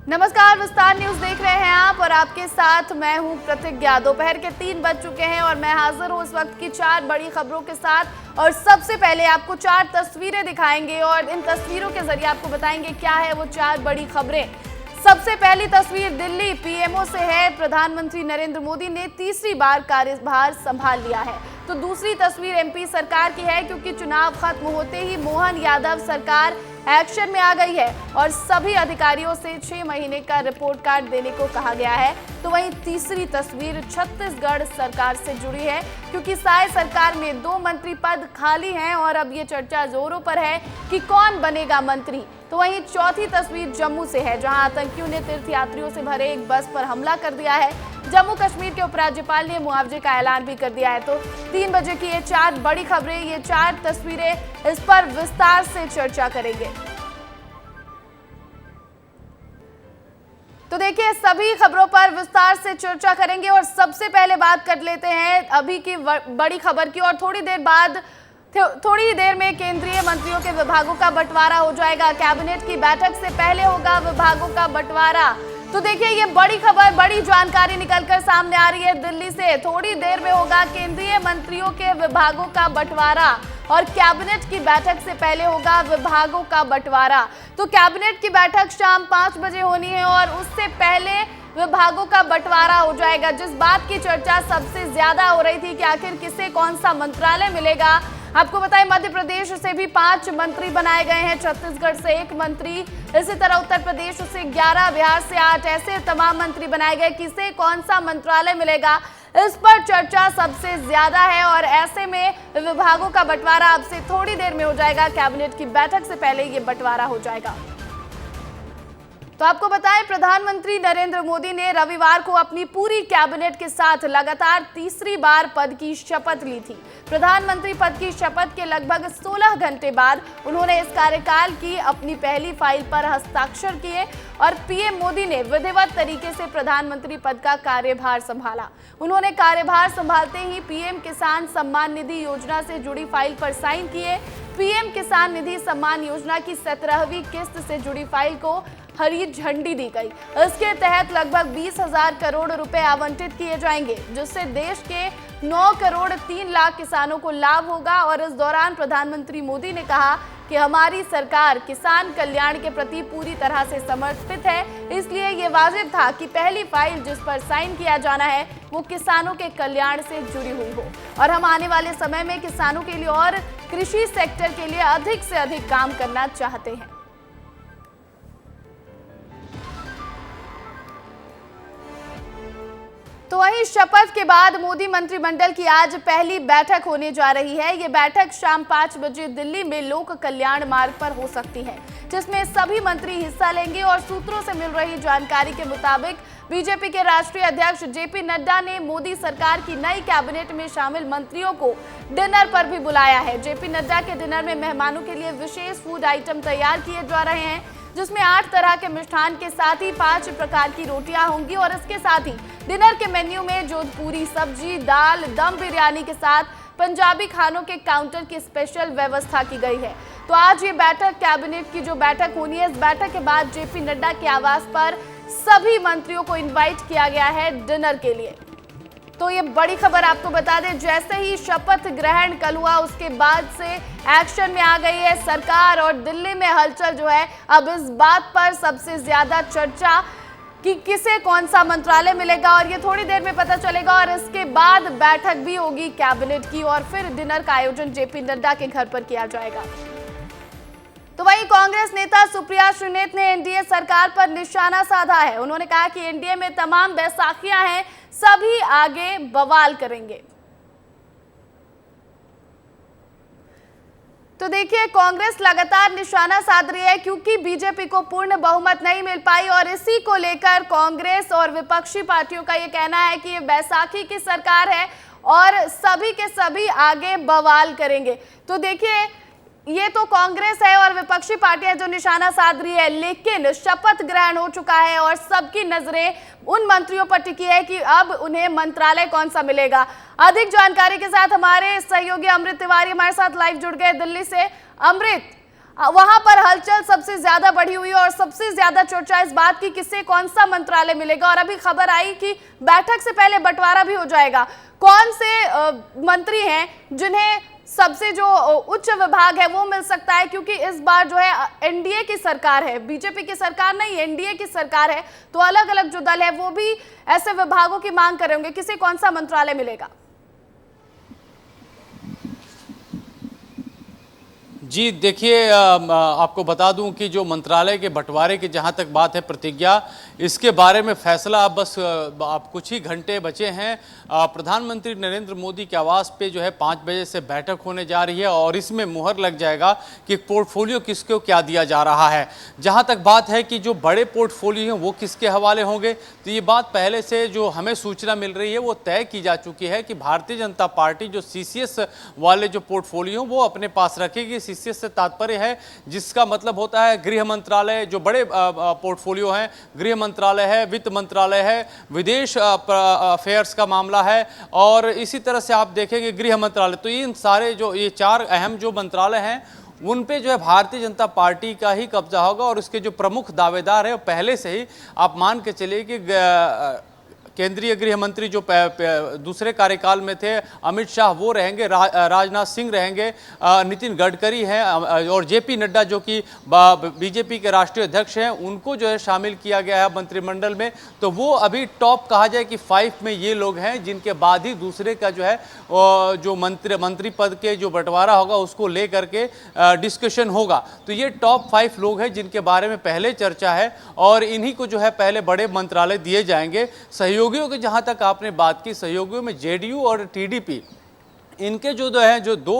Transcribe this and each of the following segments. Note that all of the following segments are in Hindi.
नमस्कार, विस्तार न्यूज देख रहे हैं आप और आपके साथ मैं हूं प्रतिज्ञा। दोपहर के 3 बज चुके हैं और मैं हाजिर हूं इस वक्त की 4 बड़ी खबरों के साथ। और सबसे पहले आपको 4 तस्वीरें दिखाएंगे और इन तस्वीरों के जरिए आपको बताएंगे क्या है वो 4 बड़ी खबरें। सबसे पहली तस्वीर दिल्ली पीएमओ से है। प्रधानमंत्री नरेंद्र मोदी ने तीसरी बार कार्यभार संभाल लिया है। तो दूसरी तस्वीर एमपी सरकार की है, क्योंकि चुनाव खत्म होते ही मोहन यादव सरकार एक्शन में आ गई है और सभी अधिकारियों से 6 महीने का रिपोर्ट कार्ड देने को कहा गया है। तो वहीं तीसरी तस्वीर छत्तीसगढ़ सरकार से जुड़ी है, क्योंकि साय सरकार में 2 मंत्री पद खाली हैं और अब ये चर्चा जोरों पर है कि कौन बनेगा मंत्री। तो वहीं चौथी तस्वीर जम्मू से है, जहां आतंकियों ने तीर्थयात्रियों से भरे एक बस पर हमला कर दिया है। जम्मू कश्मीर के उपराज्यपाल ने मुआवजे का ऐलान भी कर दिया है। तो 3 बजे की ये 4 बड़ी खबरें, ये 4 तस्वीरें, इस पर विस्तार से चर्चा करेंगे। तो देखिए, सभी खबरों पर विस्तार से चर्चा करेंगे और सबसे पहले बात कर लेते हैं अभी की बड़ी खबर की। और थोड़ी ही देर में केंद्रीय मंत्रियों के विभागों का बंटवारा हो जाएगा। कैबिनेट की बैठक से पहले होगा विभागों का बंटवारा। तो देखिए, ये बड़ी खबर, बड़ी जानकारी निकलकर सामने आ रही है दिल्ली से। थोड़ी देर में होगा केंद्रीय मंत्रियों के विभागों का बंटवारा और कैबिनेट की बैठक से पहले होगा विभागों का बंटवारा। तो कैबिनेट की बैठक शाम 5 बजे होनी है और उससे पहले विभागों का बंटवारा हो जाएगा। जिस बात की चर्चा सबसे ज्यादा हो रही थी कि आखिर किसे कौन सा मंत्रालय मिलेगा, आपको बताएं मध्य प्रदेश से भी 5 मंत्री बनाए गए हैं, छत्तीसगढ़ से 1 मंत्री, इसी तरह उत्तर प्रदेश से 11, बिहार से 8, ऐसे तमाम मंत्री बनाए गए। किसे कौन सा मंत्रालय मिलेगा, इस पर चर्चा सबसे ज्यादा है और ऐसे में विभागों का बंटवारा अब से थोड़ी देर में हो जाएगा। कैबिनेट की बैठक से पहले ये बंटवारा हो जाएगा। तो आपको बताएं, प्रधानमंत्री नरेंद्र मोदी ने रविवार को अपनी पूरी कैबिनेट के साथ लगातार तीसरी बार पद की शपथ ली थी। प्रधानमंत्री पद की शपथ के लगभग 16 घंटे बाद उन्होंने इस कार्यकाल की अपनी पहली फाइल पर हस्ताक्षर किए और पीएम मोदी ने विधिवत तरीके से प्रधानमंत्री पद का कार्यभार संभाला। उन्होंने कार्यभार संभालते ही पीएम किसान सम्मान निधि योजना से जुड़ी फाइल पर साइन किए। पीएम किसान निधि सम्मान योजना की 17वीं किस्त से जुड़ी फाइल को हरी झंडी दी गई। इसके तहत लगभग 20,000 करोड़ रुपए आवंटित किए जाएंगे, जिससे देश के 9 करोड़ 3 लाख किसानों को लाभ होगा। और इस दौरान प्रधानमंत्री मोदी ने कहा कि हमारी सरकार किसान कल्याण के प्रति पूरी तरह से समर्पित है, इसलिए ये वाजिब था कि पहली फाइल जिस पर साइन किया जाना है वो किसानों के कल्याण से जुड़ी हुई हो और हम आने वाले समय में किसानों के लिए और कृषि सेक्टर के लिए अधिक से अधिक काम करना चाहते हैं। तो वहीं शपथ के बाद मोदी मंत्रिमंडल की आज पहली बैठक होने जा रही है। ये बैठक शाम 5 बजे दिल्ली में लोक कल्याण मार्ग पर हो सकती है, जिसमें सभी मंत्री हिस्सा लेंगे। और सूत्रों से मिल रही जानकारी के मुताबिक बीजेपी के राष्ट्रीय अध्यक्ष जेपी नड्डा ने मोदी सरकार की नई कैबिनेट में शामिल मंत्रियों को डिनर पर भी बुलाया है। जेपी नड्डा के डिनर में मेहमानों के लिए विशेष फूड आइटम तैयार किए जा रहे हैं, जिसमें 8 तरह के मिष्ठान के साथ ही 5 प्रकार की रोटियां होंगी। और इसके साथ ही डिनर के मेन्यू में जोधपुरी सब्जी, दाल, दम बिरयानी के साथ पंजाबी खानों के काउंटर की स्पेशल व्यवस्था की गई है। तो आज ये बैठक, कैबिनेट की जो बैठक होनी है, इस बैठक के बाद जेपी नड्डा के आवास पर सभी मंत्रियों को इन्वाइट किया गया है डिनर के लिए। तो ये बड़ी खबर आपको बता दें, जैसे ही शपथ ग्रहण कल हुआ उसके बाद से एक्शन में आ गई है सरकार और दिल्ली में हलचल जो है अब इस बात पर सबसे ज्यादा चर्चा कि किसे कौन सा मंत्रालय मिलेगा, और ये थोड़ी देर में पता चलेगा। और इसके बाद बैठक भी होगी कैबिनेट की और फिर डिनर का आयोजन जेपी नड्डा के घर पर किया जाएगा। तो वहीं कांग्रेस नेता सुप्रिया श्रीनेत ने एनडीए सरकार पर निशाना साधा है। उन्होंने कहा कि एनडीए में तमाम बैसाखियां हैं, सभी आगे बवाल करेंगे। तो देखिए, कांग्रेस लगातार निशाना साध रही है, क्योंकि बीजेपी को पूर्ण बहुमत नहीं मिल पाई और इसी को लेकर कांग्रेस और विपक्षी पार्टियों का ये कहना है कि ये बैसाखी की सरकार है और सभी के सभी आगे बवाल करेंगे। तो देखिए, ये तो कांग्रेस है और विपक्षी पार्टियां जो निशाना साध रही है, लेकिन शपथ ग्रहण हो चुका है और सबकी नजरें उन मंत्रियों पर टिकी है कि अब उन्हें मंत्रालय कौन सा मिलेगा। अधिक जानकारी के साथ हमारे सहयोगी अमृत तिवारी हमारे साथ लाइव जुड़ गए दिल्ली से। अमृत, वहां पर हलचल सबसे ज्यादा बढ़ी हुई है और सबसे ज्यादा चर्चा इस बात की किसे कौन सा मंत्रालय मिलेगा। और अभी खबर आई कि बैठक से पहले बंटवारा भी हो जाएगा। कौन से मंत्री हैं जिन्हें सबसे जो उच्च विभाग है वो मिल सकता है, क्योंकि इस बार जो है एनडीए की सरकार है, बीजेपी की सरकार नहीं, एनडीए की सरकार है, तो अलग अलग जो दल है वो भी ऐसे विभागों की मांग करेंगे। किसे कौन सा मंत्रालय मिलेगा? जी देखिए, आपको बता दूं कि जो मंत्रालय के बंटवारे की जहां तक बात है प्रतिज्ञा, इसके बारे में फैसला अब बस आप कुछ ही घंटे बचे हैं। प्रधानमंत्री नरेंद्र मोदी के आवास पे जो है 5 बजे से बैठक होने जा रही है और इसमें मुहर लग जाएगा कि पोर्टफोलियो किसको क्या दिया जा रहा है। जहां तक बात है कि जो बड़े पोर्टफोलियो हैं वो किसके हवाले होंगे, तो ये बात पहले से जो हमें सूचना मिल रही है वो तय की जा चुकी है कि भारतीय जनता पार्टी जो सीसीएस वाले जो पोर्टफोलियो वो अपने पास रखेगी। सीसीएस से तात्पर्य है जिसका मतलब होता है गृह मंत्रालय, जो बड़े पोर्टफोलियो हैं, गृह मंत्रालय है, वित्त मंत्रालय है, विदेश अफेयर्स का मामला है और इसी तरह से आप देखेंगे गृह मंत्रालय। तो इन सारे जो ये 4 अहम जो मंत्रालय हैं उन पे जो है भारतीय जनता पार्टी का ही कब्जा होगा और उसके जो प्रमुख दावेदार है पहले से ही आप मान के चलिए कि केंद्रीय गृह मंत्री जो दूसरे कार्यकाल में थे अमित शाह वो रहेंगे, राजनाथ सिंह रहेंगे, नितिन गडकरी हैं और जेपी नड्डा जो कि बीजेपी के राष्ट्रीय अध्यक्ष हैं, उनको जो है शामिल किया गया है मंत्रिमंडल में। तो वो अभी टॉप कहा जाए कि 5 में ये लोग हैं, जिनके बाद ही दूसरे का जो है जो मंत्री पद के जो बंटवारा होगा उसको ले करके डिस्कशन होगा। तो ये टॉप 5 लोग हैं जिनके बारे में पहले चर्चा है और इन्हीं को जो है पहले बड़े मंत्रालय दिए जाएंगे। सहयोगियों की जहां तक आपने बात की, सहयोगियों में जेडीयू और टीडीपी, इनके जो है जो 2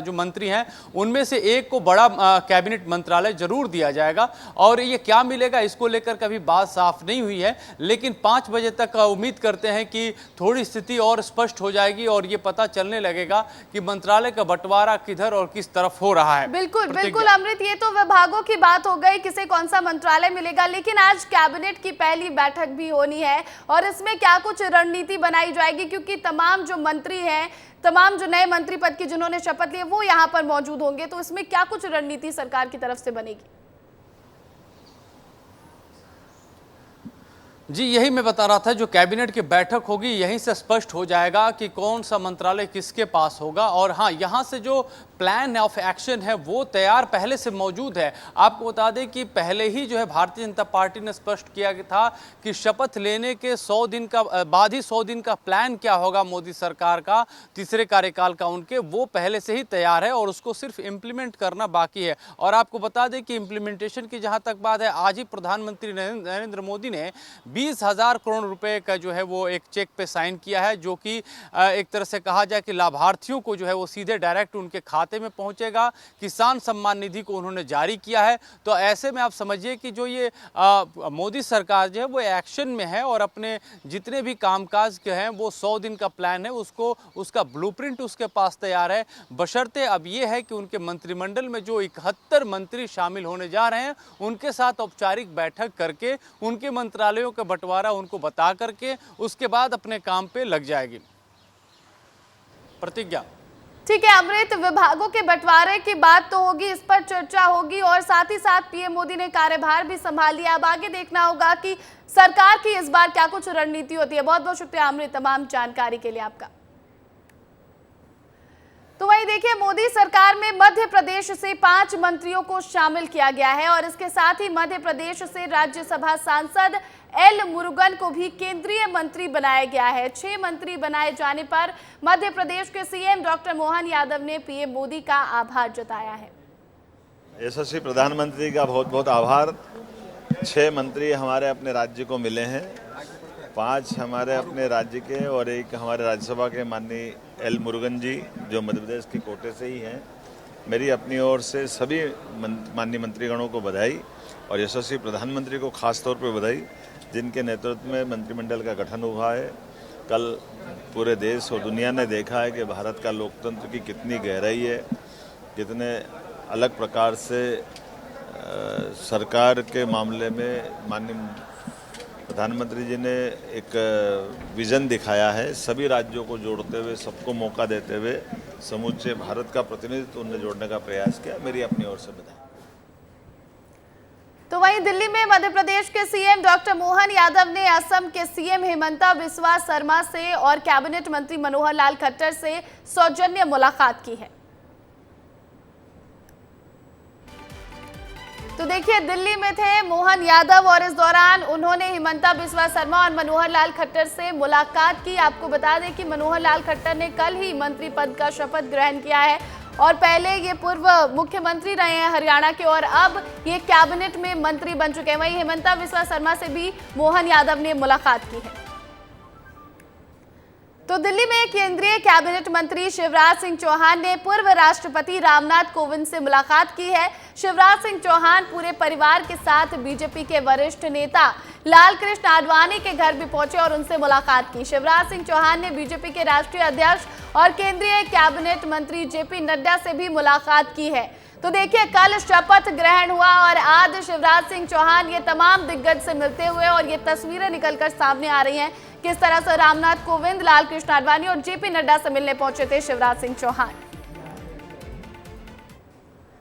जो मंत्री हैं उनमें से एक को बड़ा कैबिनेट मंत्रालय जरूर दिया जाएगा और ये क्या मिलेगा इसको लेकर कभी बात साफ नहीं हुई है, लेकिन 5 बजे तक उम्मीद करते हैं कि थोड़ी स्थिति और स्पष्ट हो जाएगी और ये पता चलने लगेगा कि मंत्रालय का बंटवारा किधर और किस तरफ हो रहा है। बिल्कुल बिल्कुल अमृत, ये तो विभागों की बात हो गई, किसे कौन सा मंत्रालय मिलेगा, लेकिन आज कैबिनेट की पहली बैठक भी होनी है और इसमें क्या कुछ रणनीति बनाई जाएगी, क्योंकि तमाम जो मंत्री हैं, तमाम जो नए मंत्री पद की जिन्होंने शपथ ली वो यहाँ पर मौजूद होंगे, तो इसमें क्या कुछ रणनीति सरकार की तरफ से बनेगी? जी यही मैं बता रहा था, जो कैबिनेट की बैठक होगी यहीं से स्पष्ट हो जाएगा कि कौन सा मंत्रालय किसके पास होगा। और हाँ, यहाँ से जो प्लान ऑफ एक्शन है वो तैयार पहले से मौजूद है। आपको बता दें कि पहले ही जो है भारतीय जनता पार्टी ने स्पष्ट किया था कि शपथ लेने के 100 दिन का बाद ही 100 दिन का प्लान क्या होगा मोदी सरकार का, तीसरे कार्यकाल का उनके, वो पहले से ही तैयार है और उसको सिर्फ इम्प्लीमेंट करना बाकी है। और आपको बता दें कि इम्प्लीमेंटेशन की जहाँ तक बात है, आज ही प्रधानमंत्री नरेंद्र मोदी ने 20,000 करोड़ रुपए का जो है वो एक चेक पे साइन किया है, जो कि एक तरह से कहा जाए कि लाभार्थियों को जो है वो सीधे डायरेक्ट उनके खाते में पहुंचेगा। किसान सम्मान निधि को उन्होंने जारी किया है। तो ऐसे में आप समझिए कि जो ये मोदी सरकार जो है वो एक्शन में है और अपने जितने भी कामकाज के हैं वो 100 दिन का प्लान है, उसको उसका ब्लूप्रिंट उसके पास तैयार है। बशर्ते अब ये है कि उनके मंत्रिमंडल में जो 71 मंत्री शामिल होने जा रहे हैं उनके साथ औपचारिक बैठक करके उनके मंत्रालयों का बंटवारा उनको बता करके उसके बाद अपने काम पे लग जाएगी। प्रतिज्ञा। ठीक है अमृत, विभागों के बंटवारे की बात तो होगी, इस पर चर्चा होगी और साथ ही साथ पीएम मोदी ने कार्यभार भी संभाल लिया। अब आगे देखना होगा कि सरकार की इस बार क्या कुछ रणनीति होती है। बहुत बहुत शुक्रिया अमृत तमाम जानकारी के लिए आपका। तो वहीं देखिए, मोदी सरकार में मध्य प्रदेश से 5 मंत्रियों को शामिल किया गया है और इसके साथ ही मध्य प्रदेश से राज्यसभा सांसद एल मुरुगन को भी केंद्रीय मंत्री बनाया गया है। 6 मंत्री बनाए जाने पर मध्य प्रदेश के सीएम डॉक्टर मोहन यादव ने पीएम मोदी का आभार जताया है। यशस्वी प्रधानमंत्री का बहुत बहुत आभार। 6 मंत्री हमारे अपने राज्य को मिले हैं, 5 हमारे अपने राज्य के और एक हमारे राज्यसभा के माननीय एल मुरुगन जी जो मध्य प्रदेश के कोटे से ही हैं। मेरी अपनी ओर से सभी माननीय मंत्रीगणों को बधाई और यशस्वी प्रधानमंत्री को खास तौर पर बधाई, जिनके नेतृत्व में मंत्रिमंडल का गठन हुआ है। कल पूरे देश और दुनिया ने देखा है कि भारत का लोकतंत्र की कितनी गहराई है, कितने अलग प्रकार से सरकार के मामले में माननीय प्रधानमंत्री जी ने एक विज़न दिखाया है, सभी राज्यों को जोड़ते हुए, सबको मौका देते हुए समूचे भारत का प्रतिनिधित्व उनने जोड़ने का प्रयास किया। मेरी अपनी ओर से बधाई। तो वहीं दिल्ली में मध्य प्रदेश के सीएम डॉक्टर मोहन यादव ने असम के सीएम हिमंता बिस्वा शर्मा से और कैबिनेट मंत्री मनोहर लाल खट्टर से सौजन्य मुलाकात की है। तो देखिए, दिल्ली में थे मोहन यादव और इस दौरान उन्होंने हिमंता बिस्वा शर्मा और मनोहर लाल खट्टर से मुलाकात की। आपको बता दें कि मनोहर लाल खट्टर ने कल ही मंत्री पद का शपथ ग्रहण किया है और पहले ये पूर्व मुख्यमंत्री रहे हैं हरियाणा के और अब ये कैबिनेट में मंत्री बन चुके हैं। वहीं हिमंता बिस्वा शर्मा से भी मोहन यादव ने मुलाकात की है। तो दिल्ली में केंद्रीय कैबिनेट मंत्री शिवराज सिंह चौहान ने पूर्व राष्ट्रपति रामनाथ कोविंद से मुलाकात की है। शिवराज सिंह चौहान पूरे परिवार के साथ बीजेपी के वरिष्ठ नेता लालकृष्ण आडवाणी के घर भी पहुंचे और उनसे मुलाकात की। शिवराज सिंह चौहान ने बीजेपी के राष्ट्रीय अध्यक्ष और केंद्रीय कैबिनेट मंत्री जेपी नड्डा से भी मुलाकात की है। तो देखिए, कल शपथ ग्रहण हुआ और आज शिवराज सिंह चौहान ये तमाम दिग्गज से मिलते हुए और ये तस्वीरें निकलकर सामने आ रही हैं किस तरह से रामनाथ कोविंद, लालकृष्ण आडवाणी और जेपी नड्डा से मिलने पहुंचे थे शिवराज सिंह चौहान।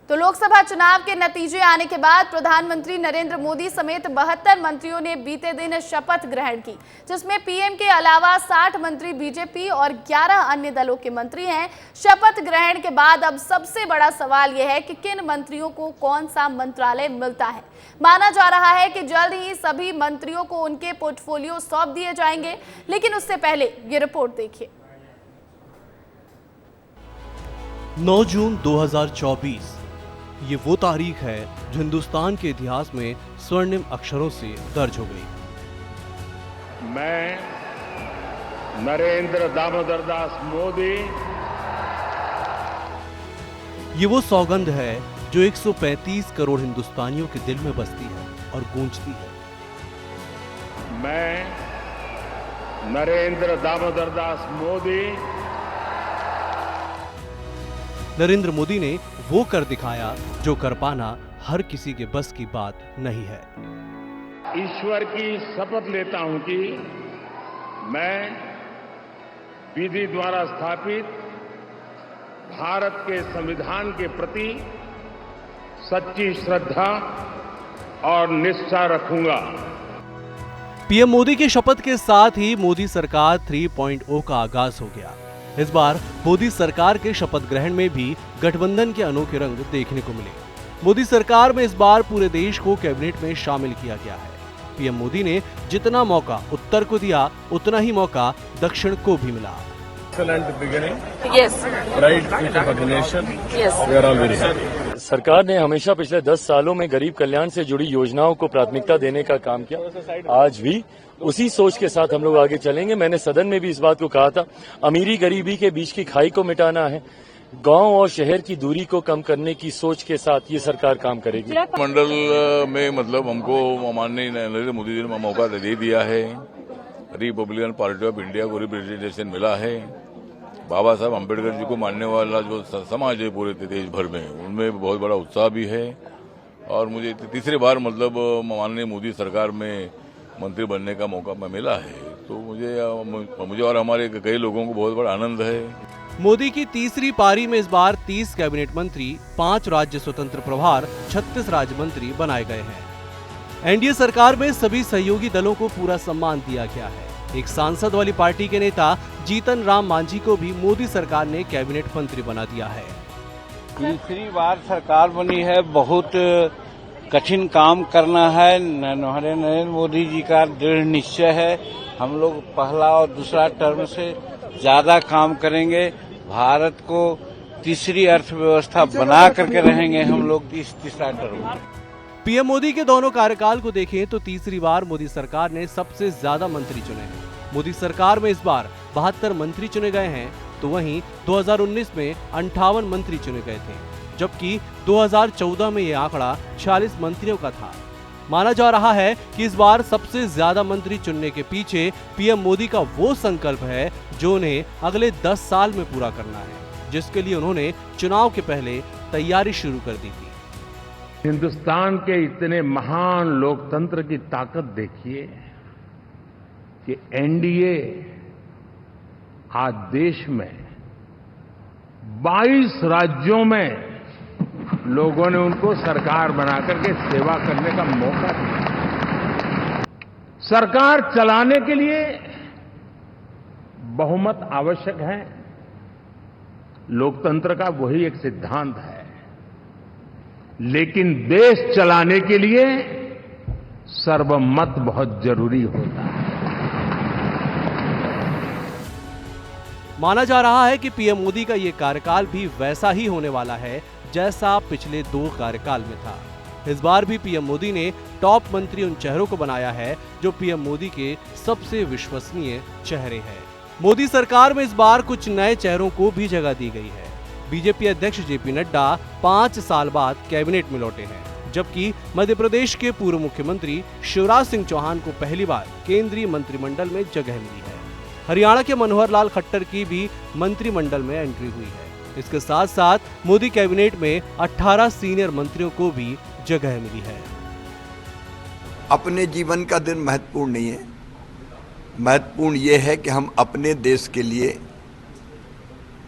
तो लोकसभा चुनाव के नतीजे आने के बाद प्रधानमंत्री नरेंद्र मोदी समेत 72 मंत्रियों ने बीते दिन शपथ ग्रहण की, जिसमें पीएम के अलावा 60 मंत्री बीजेपी और 11 अन्य दलों के मंत्री हैं। शपथ ग्रहण के बाद अब सबसे बड़ा सवाल यह है कि किन मंत्रियों को कौन सा मंत्रालय मिलता है। माना जा रहा है कि जल्द ही सभी मंत्रियों को उनके पोर्टफोलियो सौंप दिए जाएंगे, लेकिन उससे पहले ये रिपोर्ट देखिए। 9 जून 2024 ये वो तारीख है जो हिंदुस्तान के इतिहास में स्वर्णिम अक्षरों से दर्ज हो गई। मैं नरेंद्र दामोदर दास मोदी ये वो सौगंध है जो 135 करोड़ हिंदुस्तानियों के दिल में बसती है और गूंजती है। मैं नरेंद्र दामोदर दास मोदी नरेंद्र मोदी ने वो कर दिखाया जो कर पाना हर किसी के बस की बात नहीं है। ईश्वर की शपथ लेता हूं कि मैं विधि द्वारा स्थापित भारत के संविधान के प्रति सच्ची श्रद्धा और निष्ठा रखूंगा। पीएम मोदी की शपथ के साथ ही मोदी सरकार 3.0 का आगाज हो गया। इस बार मोदी सरकार के शपथ ग्रहण में भी गठबंधन के अनोखे रंग देखने को मिले। मोदी सरकार में इस बार पूरे देश को कैबिनेट में शामिल किया गया है। पीएम मोदी ने जितना मौका उत्तर को दिया, उतना ही मौका दक्षिण को भी मिला। सरकार ने हमेशा पिछले 10 सालों में गरीब कल्याण से जुड़ी योजनाओं को प्राथमिकता देने का काम किया। आज भी उसी सोच के साथ हम लोग आगे चलेंगे। मैंने सदन में भी इस बात को कहा था, अमीरी गरीबी के बीच की खाई को मिटाना है, गांव और शहर की दूरी को कम करने की सोच के साथ ये सरकार काम करेगी। मंडल में मतलब हमको माननीय नरेंद्र मोदी जी ने मौका दे दिया है। रिपब्लिकन पार्टी ऑफ इंडिया को रिप्रेजेंटेशन मिला है। बाबा साहब अम्बेडकर जी को मानने वाला जो समाज है पूरे देश भर में, उनमें बहुत बड़ा उत्साह भी है। और मुझे तीसरी बार मतलब माननीय मोदी सरकार में मंत्री बनने का मौका मिला है, तो मुझे और हमारे कई लोगों को बहुत बड़ा आनंद है। मोदी की तीसरी पारी में इस बार 30 कैबिनेट मंत्री, 5 राज्य स्वतंत्र प्रभार, 36 राज्य मंत्री बनाए गए हैं। एनडीए सरकार में सभी सहयोगी दलों को पूरा सम्मान दिया गया है। एक सांसद वाली पार्टी के नेता जीतन राम मांझी को भी मोदी सरकार ने कैबिनेट मंत्री बना दिया है। तीसरी बार सरकार बनी है, बहुत कठिन काम करना है। नरेंद्र मोदी जी का दृढ़ निश्चय है, हम लोग पहला और दूसरा टर्म से ज्यादा काम करेंगे। भारत को तीसरी अर्थव्यवस्था बना करके रहेंगे हम लोग तीसरा टर्म। पीएम मोदी के दोनों कार्यकाल को देखें तो तीसरी बार मोदी सरकार ने सबसे ज्यादा मंत्री चुने हैं। मोदी सरकार में इस बार 72 मंत्री चुने गए हैं, तो वहीं 2019 में 58 मंत्री चुने गए थे, जबकि 2014 में यह आंकड़ा 46 मंत्रियों का था। माना जा रहा है कि इस बार सबसे ज्यादा मंत्री चुनने के पीछे पीएम मोदी का वो संकल्प है जो उन्हें अगले 10 साल में पूरा करना है, जिसके लिए उन्होंने चुनाव के पहले तैयारी शुरू कर दी थी। हिंदुस्तान के इतने महान लोकतंत्र की ताकत देखिए कि एनडीए आज देश में 22 राज्यों में लोगों ने उनको सरकार बना करके सेवा करने का मौका दिया। सरकार चलाने के लिए बहुमत आवश्यक है। लोकतंत्र का वही एक सिद्धांत है, लेकिन देश चलाने के लिए सर्वमत बहुत जरूरी होता है। माना जा रहा है कि पीएम मोदी का ये कार्यकाल भी वैसा ही होने वाला है जैसा पिछले 2 कार्यकाल में था। इस बार भी पीएम मोदी ने टॉप मंत्री उन चेहरों को बनाया है जो पीएम मोदी के सबसे विश्वसनीय चेहरे हैं। मोदी सरकार में इस बार कुछ नए चेहरों को भी जगह दी गई है। बीजेपी अध्यक्ष जेपी नड्डा 5 साल बाद कैबिनेट में लौटे हैं, जबकि मध्य प्रदेश के पूर्व मुख्यमंत्री शिवराज सिंह चौहान को पहली बार केंद्रीय मंत्रिमंडल में जगह मिली है। हरियाणा के मनोहर लाल खट्टर की भी मंत्रिमंडल में एंट्री हुई है। इसके साथ साथ मोदी कैबिनेट में 18 सीनियर मंत्रियों को भी जगह मिली है। अपने जीवन का दिन महत्वपूर्ण नहीं है, महत्वपूर्ण ये है कि हम अपने देश के लिए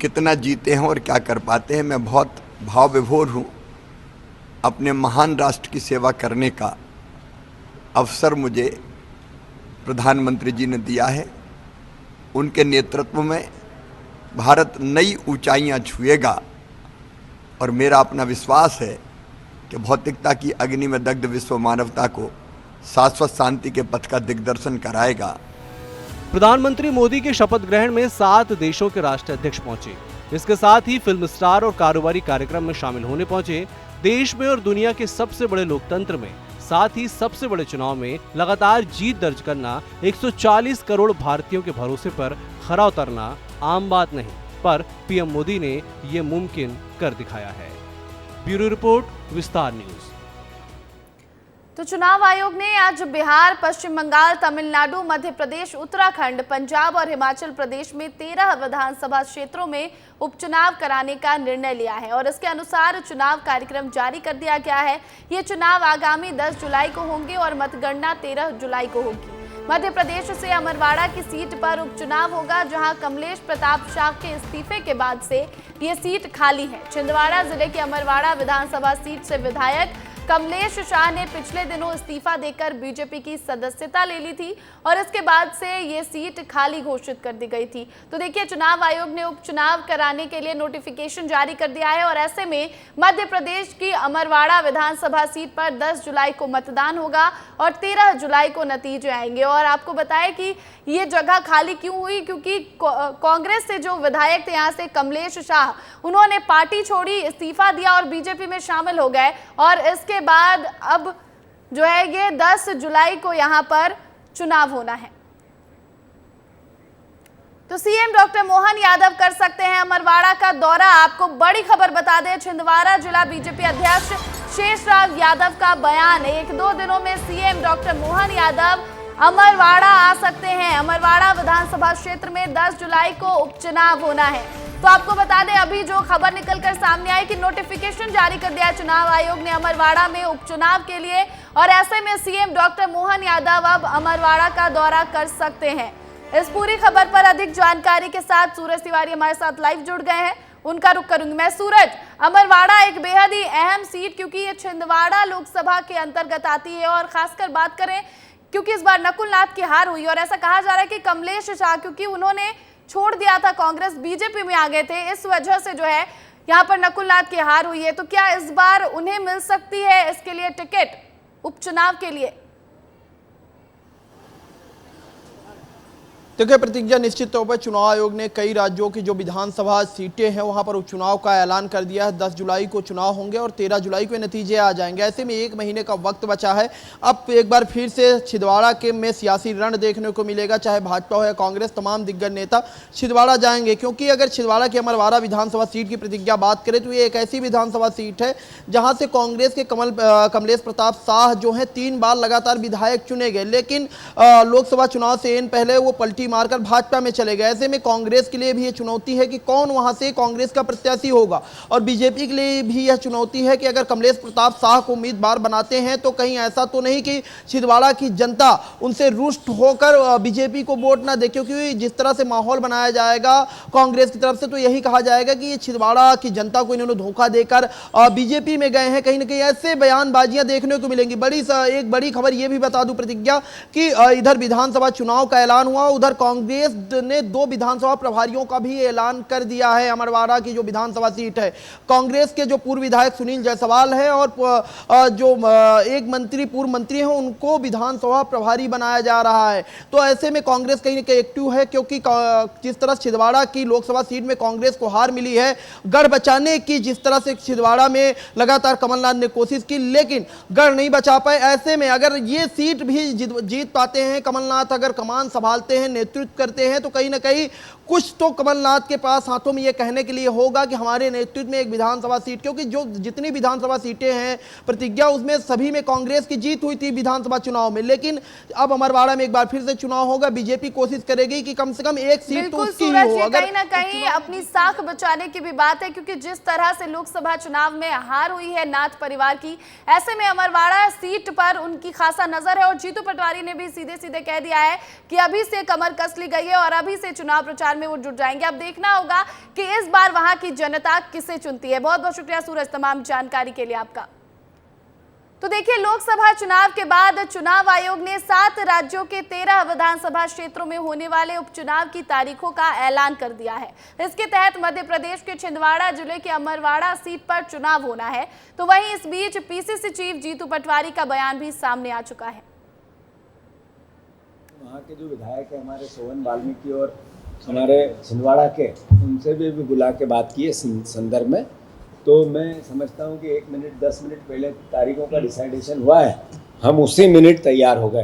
कितना जीते हैं और क्या कर पाते हैं। मैं बहुत भाव विभोर हूँ। अपने महान राष्ट्र की सेवा करने का अवसर मुझे प्रधानमंत्री जी ने दिया है। उनके नेतृत्व में भारत नई ऊंचाइयां छुएगा और मेरा अपना विश्वास है कि भौतिकता की अग्नि में दग्ध विश्व मानवता को शाश्वत शांति के पथ का दिग्दर्शन कराएगा। प्रधानमंत्री मोदी के शपथ ग्रहण में 7 देशों के राष्ट्राध्यक्ष पहुंचे। इसके साथ ही फिल्म स्टार और कारोबारी कार्यक्रम में शामिल होने पहुंचे। देश में और दुनिया के सबसे बड़े लोकतंत्र में, साथ ही सबसे बड़े चुनाव में लगातार जीत दर्ज करना, 140 करोड़ भारतीयों के भरोसे पर खरा उतरना आम बात नहीं, पर पीएम मोदी ने ये मुमकिन कर दिखाया है। ब्यूरो रिपोर्ट, विस्तार न्यूज। तो चुनाव आयोग ने आज बिहार, पश्चिम बंगाल, तमिलनाडु, मध्य प्रदेश, उत्तराखंड, पंजाब और हिमाचल प्रदेश में 13 विधानसभा क्षेत्रों में उपचुनाव कराने का निर्णय लिया है और इसके अनुसार चुनाव कार्यक्रम जारी कर दिया गया है। ये चुनाव आगामी 10 जुलाई को होंगे और मतगणना 13 जुलाई को होगी। मध्य प्रदेश से अमरवाड़ा की सीट पर उपचुनाव होगा, जहां कमलेश प्रताप शाह के इस्तीफे के बाद से ये सीट खाली है। छिंदवाड़ा जिले की अमरवाड़ा विधानसभा सीट से विधायक कमलेश शाह ने पिछले दिनों इस्तीफा देकर बीजेपी की सदस्यता ले ली थी और इसके बाद से ये सीट खाली घोषित कर दी गई थी। तो देखिए, चुनाव आयोग ने उपचुनाव कराने के लिए नोटिफिकेशन जारी कर दिया है और ऐसे में मध्य प्रदेश की अमरवाड़ा विधानसभा सीट पर 10 जुलाई को मतदान होगा और 13 जुलाई को नतीजे आएंगे। और आपको बताएं कि ये जगह खाली क्यों हुई, क्योंकि कांग्रेस से जो विधायक थे यहाँ से कमलेश शाह, उन्होंने पार्टी छोड़ी, इस्तीफा दिया और बीजेपी में शामिल हो गए और इसके बाद अब जो है ये 10 जुलाई को यहां पर चुनाव होना है। तो सीएम डॉक्टर मोहन यादव कर सकते हैं अमरवाड़ा का दौरा। आपको बड़ी खबर बता दें, छिंदवाड़ा जिला बीजेपी अध्यक्ष शेषराव यादव का बयान, 1-2 दिनों में सीएम डॉक्टर मोहन यादव अमरवाड़ा आ सकते हैं। अमरवाड़ा विधानसभा क्षेत्र में 10 जुलाई को उपचुनाव होना है। तो आपको बता दें, अभी जो खबर निकलकर सामने आई कि नोटिफिकेशन जारी कर दिया चुनाव आयोग ने अमरवाड़ा में उपचुनाव के लिए और ऐसे में सीएम डॉक्टर मोहन यादव अब अमरवाड़ा का दौरा कर सकते हैं। इस पूरी खबर पर अधिक जानकारी के साथ सूरज तिवारी हमारे साथ लाइव जुड़ गए हैं, उनका रुख करूंगी मैं। सूरज, अमरवाड़ा एक बेहद ही अहम सीट, क्योंकि ये छिंदवाड़ा लोकसभा के अंतर्गत आती है और खासकर बात करें क्योंकि इस बार नकुल नाथ की हार हुई और ऐसा कहा जा रहा है कि कमलेश शाह, क्योंकि उन्होंने छोड़ दिया था कांग्रेस, बीजेपी में आ गए थे, इस वजह से जो है यहाँ पर नकुल नाथ की हार हुई है। तो क्या इस बार उन्हें मिल सकती है इसके लिए टिकट उपचुनाव के लिए? देखिए प्रतिज्ञा, निश्चित तौर पर चुनाव आयोग ने कई राज्यों की जो विधानसभा सीटें हैं वहां पर उपचुनाव का ऐलान कर दिया है। 10 जुलाई को चुनाव होंगे और 13 जुलाई को नतीजे आ जाएंगे। ऐसे में 1 महीने का वक्त बचा है। अब एक बार फिर से छिंदवाड़ा के में सियासी रण देखने को मिलेगा, चाहे भाजपा हो या कांग्रेस, तमाम दिग्गज नेता छिंदवाड़ा जाएंगे। क्योंकि अगर छिंदवाड़ा की अमरवाड़ा विधानसभा सीट की प्रतिज्ञा बात करें तो ये एक ऐसी विधानसभा सीट है जहाँ से कांग्रेस के कमलेश प्रताप शाह जो है 3 बार लगातार विधायक चुने गए, लेकिन लोकसभा चुनाव से इन पहले वो पलटी बाजी मारकर भाजपा में चले गए। ऐसे में कांग्रेस के लिए भी ये चुनौती है कि कौन वहां से कांग्रेस का प्रत्याशी होगा, और बीजेपी के लिए भी यह चुनौती है कि अगर कमलेश प्रताप शाह को उम्मीदवार बनाते हैं तो कहीं ऐसा तो नहीं कि छिंदवाड़ा की जनता उनसे रुष्ट होकर बीजेपी को वोट ना दे, क्योंकि जिस तरह से माहौल बनाया जाएगा कांग्रेस की तरफ से तो यही कहा जाएगा कि ये छिंदवाड़ा की जनता को इन्होंने धोखा देकर बीजेपी में गए हैं। कहीं ना कहीं ऐसे बयानबाजियां देखने को मिलेंगी। एक बड़ी खबर यह भी बता दूं प्रतिज्ञा कि इधर विधानसभा चुनाव का ऐलान हुआ, उधर कांग्रेस ने 2 विधानसभा प्रभारियों का भी ऐलान कर दिया है। अमरवाड़ा की जो विधानसभा सीट है, कांग्रेस के जो पूर्व विधायक सुनील जायसवाल है और जो एक पूर्व मंत्री हैं उनको विधानसभा प्रभारी बनाया जा रहा है। तो ऐसे में कांग्रेस कहीं ना कहीं एक्टिव है, क्योंकि जिस तरह छिंदवाड़ा की लोकसभा सीट में कांग्रेस को हार मिली है, गढ़ बचाने की जिस तरह से छिंदवाड़ा में लगातार कमलनाथ ने कोशिश की लेकिन गढ़ नहीं बचा पाए। ऐसे में अगर ये सीट भी जीत पाते हैं, कमलनाथ अगर कमान संभालते हैं, नेतृत्व करते हैं, तो कहीं ना कहीं कुछ तो कमलनाथ के पास हाथों में ये कहने के लिए होगा कि हमारे नेतृत्व में एक विधानसभा सीट, क्योंकि जो जितनी विधानसभा सीटें हैं प्रतिज्ञा उसमें सभी में कांग्रेस की जीत हुई थी विधानसभा चुनाव में, लेकिन अब अमरवाड़ा में एक बार फिर से चुनाव होगा। बीजेपी कोशिश करेगी कि कम से कम एक सीट तो उसकी ही हो। कहीं ना कहीं अपनी साख बचाने की भी बात है, क्योंकि जिस तरह से लोकसभा चुनाव में हार हुई है नाथ परिवार की, ऐसे में अमरवाड़ा सीट पर उनकी खासा नजर है। और जीतू पटवारी ने भी सीधे सीधे कह दिया है कि अभी से कमर कस ली गई है और अभी से चुनाव प्रचार में वो जुट जाएंगे। अब देखना होगा कि इस बार वहां की जनता किसे चुनती है। बहुत बहुत शुक्रिया सूरज तमाम जानकारी के लिए आपका। तो देखिए, लोकसभा चुनाव के बाद चुनाव आयोग ने 7 राज्यों के 13 विधानसभा क्षेत्रों में होने वाले उपचुनाव की तारीखों का ऐलान कर दिया है। इसके तहत मध्य प्रदेश के छिंदवाड़ा जिले के अमरवाड़ा सीट पर चुनाव होना है। तो वहीं इस बीच पीसीसी चीफ जीतू पटवारी का बयान भी सामने आ चुका है। वहाँ के जो विधायक है हमारे सोवन वाल्मीकि और हमारे छिंदवाड़ा के, उनसे भी बुला के बात की है संदर्भ में। तो मैं समझता हूँ कि 1 मिनट 10 मिनट पहले तारीखों का डिसाइडेशन हुआ है, हम उसी मिनट तैयार हो गए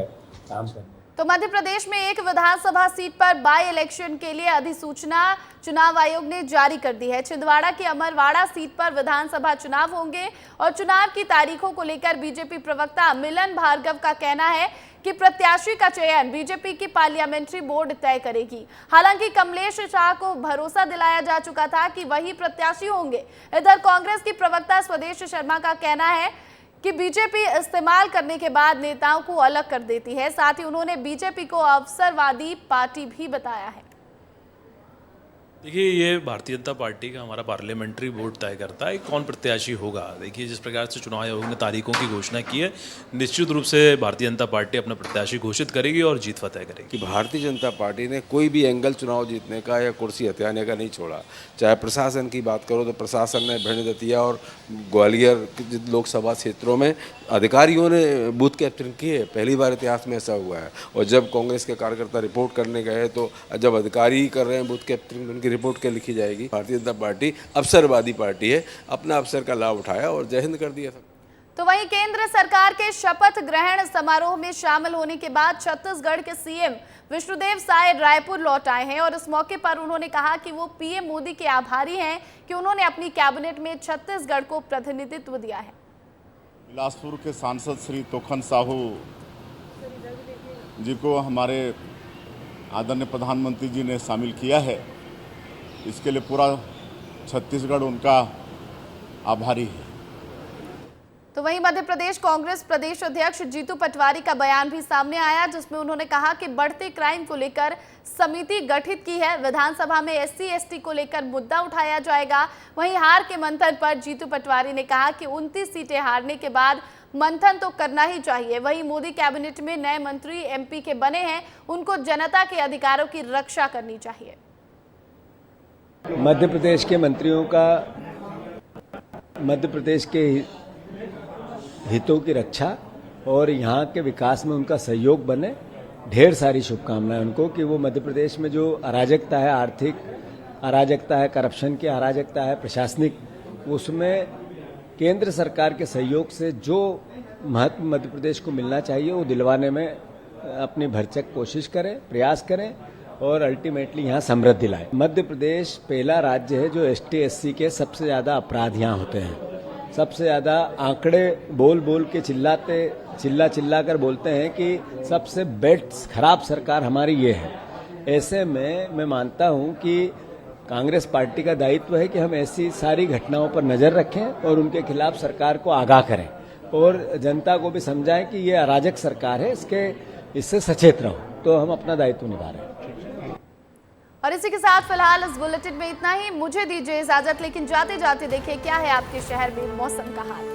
काम करने। तो मध्य प्रदेश में एक विधानसभा सीट पर बाई इलेक्शन के लिए अधिसूचना चुनाव आयोग ने जारी कर दी है। छिंदवाड़ा की अमरवाड़ा सीट पर विधानसभा चुनाव होंगे और चुनाव की तारीखों को लेकर बीजेपी प्रवक्ता मिलन भार्गव का कहना है कि प्रत्याशी का चयन बीजेपी की पार्लियामेंट्री बोर्ड तय करेगी। हालांकि कमलेश शाह को भरोसा दिलाया जा चुका था कि वही प्रत्याशी होंगे। इधर कांग्रेस की प्रवक्ता स्वदेश शर्मा का कहना है कि बीजेपी इस्तेमाल करने के बाद नेताओं को अलग कर देती है। साथ ही उन्होंने बीजेपी को अवसरवादी पार्टी भी बताया है। देखिए, ये भारतीय जनता पार्टी का हमारा पार्लियामेंट्री बोर्ड तय करता है कौन प्रत्याशी होगा। देखिए, जिस प्रकार से चुनाव आयोग ने तारीखों की घोषणा की है, निश्चित रूप से भारतीय जनता पार्टी अपना प्रत्याशी घोषित करेगी और जीत फतह करेगी। कि भारतीय जनता पार्टी ने कोई भी एंगल चुनाव जीतने का या कुर्सी हथियाने का नहीं छोड़ा। चाहे प्रशासन की बात करो तो प्रशासन ने भिंड दतिया और ग्वालियर लोकसभा क्षेत्रों में अधिकारियों ने बूथ कैप्चरिंग की है। पहली बार इतिहास में ऐसा हुआ है। और जब कांग्रेस के कार्यकर्ता रिपोर्ट करने गए तो जब अधिकारी कर रहे हैं बूथ कैप्चरिंग, उनकी रिपोर्ट क्या लिखी जाएगी। भारतीय जनता पार्टी अवसरवादी पार्टी है, अपना अवसर का लाभ उठाया और जय हिंद कर दिया था। तो वहीं केंद्र सरकार के शपथ ग्रहण समारोह में शामिल होने के बाद छत्तीसगढ़ के सीएम विष्णुदेव साय रायपुर लौट आए हैं और इस मौके पर उन्होंने कहा कि वो पीएम मोदी के आभारी हैं कि उन्होंने अपनी कैबिनेट में छत्तीसगढ़ को प्रतिनिधित्व दिया है। बिलासपुर के सांसद श्री तोखन साहू जी को हमारे आदरणीय प्रधानमंत्री जी ने शामिल किया है, इसके लिए पूरा छत्तीसगढ़ उनका आभारी है। तो वहीं मध्य प्रदेश कांग्रेस प्रदेश अध्यक्ष जीतू पटवारी का बयान भी सामने आया, जिसमें उन्होंने कहा कि बढ़ते क्राइम को लेकर समिति गठित की है। विधानसभा में SC ST को लेकर मुद्दा उठाया जाएगा। वहीं हार के मंथन पर जीतू पटवारी ने कहा कि 29 सीटें हारने के बाद मंथन तो करना ही चाहिए। वहीं मोदी कैबिनेट में नए मंत्री MP के बने हैं, उनको जनता के अधिकारों की रक्षा करनी चाहिए। मध्य प्रदेश के मंत्रियों का मध्य प्रदेश के हितों की रक्षा और यहाँ के विकास में उनका सहयोग बने। ढेर सारी शुभकामनाएं उनको कि वो मध्य प्रदेश में जो अराजकता है, आर्थिक अराजकता है, करप्शन की अराजकता है, प्रशासनिक, उसमें केंद्र सरकार के सहयोग से जो महत्व मध्य प्रदेश को मिलना चाहिए वो दिलवाने में अपनी भरसक कोशिश करें, प्रयास करें और अल्टीमेटली यहाँ समृद्धि लाए। मध्य प्रदेश पहला राज्य है जो ST SC के सबसे ज़्यादा अपराध यहाँ होते हैं। सबसे ज़्यादा आंकड़े बोल बोल के चिल्ला कर बोलते हैं कि सबसे बेस्ट खराब सरकार हमारी ये है। ऐसे में मैं मानता हूं कि कांग्रेस पार्टी का दायित्व है कि हम ऐसी सारी घटनाओं पर नजर रखें और उनके खिलाफ सरकार को आगाह करें और जनता को भी समझाएं कि ये अराजक सरकार है, इससे सचेत रहो। तो हम अपना दायित्व निभा रहे हैं। और इसी के साथ फिलहाल इस बुलेटिन में इतना ही। मुझे दीजिए इजाजत, लेकिन जाते जाते देखिए क्या है आपके शहर में मौसम का हाल।